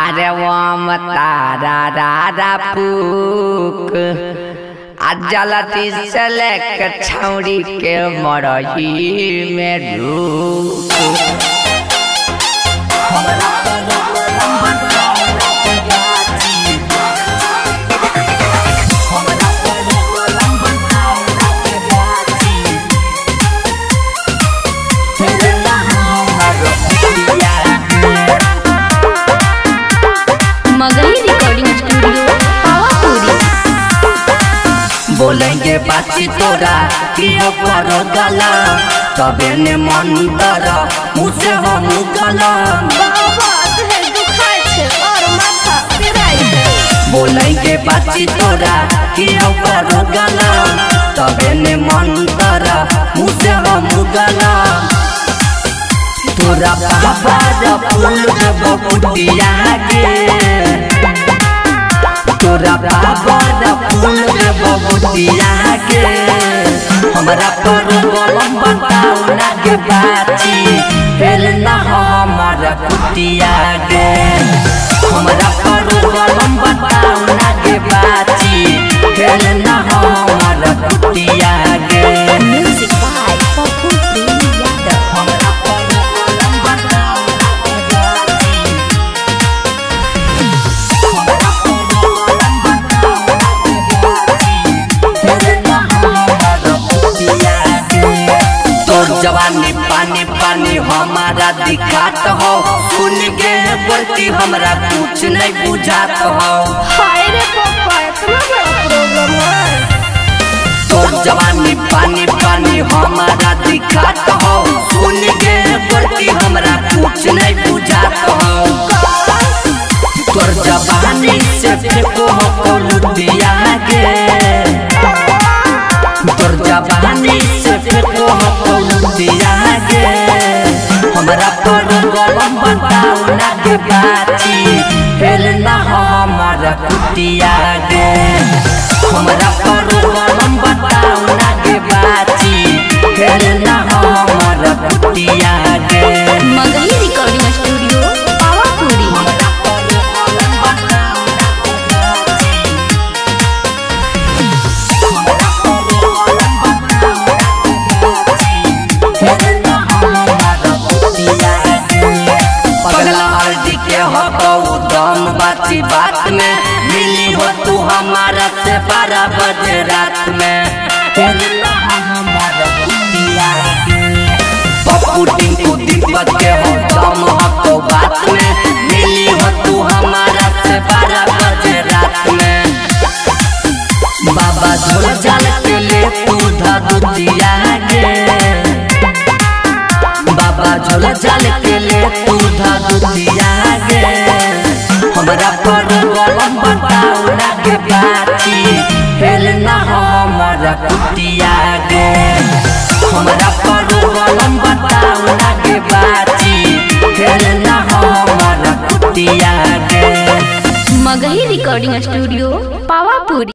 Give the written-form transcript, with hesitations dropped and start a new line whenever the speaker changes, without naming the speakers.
अरे वो तारा रारा पुक अजलती सलेक छौड़ी के मरही में रूप बोलेंगे बाची तोरा किया करो गला तबे ने मन तोरा मुझसे हम गला बोलेंगे बाची तोरा किया करो गला तबे ने मन तोरा मुझसे हम गला तोरा बाबा फूल बबुटिया के तोरा बाबा फूल बबुटिया के हमरा पर गलम बताओ ना के बाची हेल ना हमारा कुटिया के हमरा पर गलम बताओ ना के बाची हेल ना हमारा कुटिया के म्यूजिक बाय पप्पू यादव हमरा पर गलम बताओ ना के बाची जवानी पानी पानी हमारा दिखात हो सुन के बोलती हमरा कुछ नहीं बुझात हो तो जवानी पानी पानी हमारा दिखात हो सुन के बोलती हमरा कुछ नहीं बुझात हो तोर जवानी से फेंको हो लुटिया के तोर जवानी से फेंको हो लुटिया के हमरा पर गलम बताओ ना के बाची हेल ना हमारा कुटिया के हमरा पर गलम बताओ ना के बाची हेल ना हमारा कुटिया के
मगही रिकॉर्डिंग स्टूडियो पावापुरी
बाची बात में मिली हो तू हमारा से 12 बजे रात में पप्पू टिंकू दीपक के हो दम हको बात में मिली हो तू हमारा से 12 बजे रात में बाबा झोल जाल के ले तू धुतिया गे बाबा झोल जाल के ले तू धुतिया गे हमरा पर गलम बताओ ना के बाची हेल ना हमारा कुटिया गे हमरा पर गलम बताओ ना के बाची हेल ना हमारा कुटिया गे
मगही रिकॉर्डिंग स्टूडियो पावापुरी।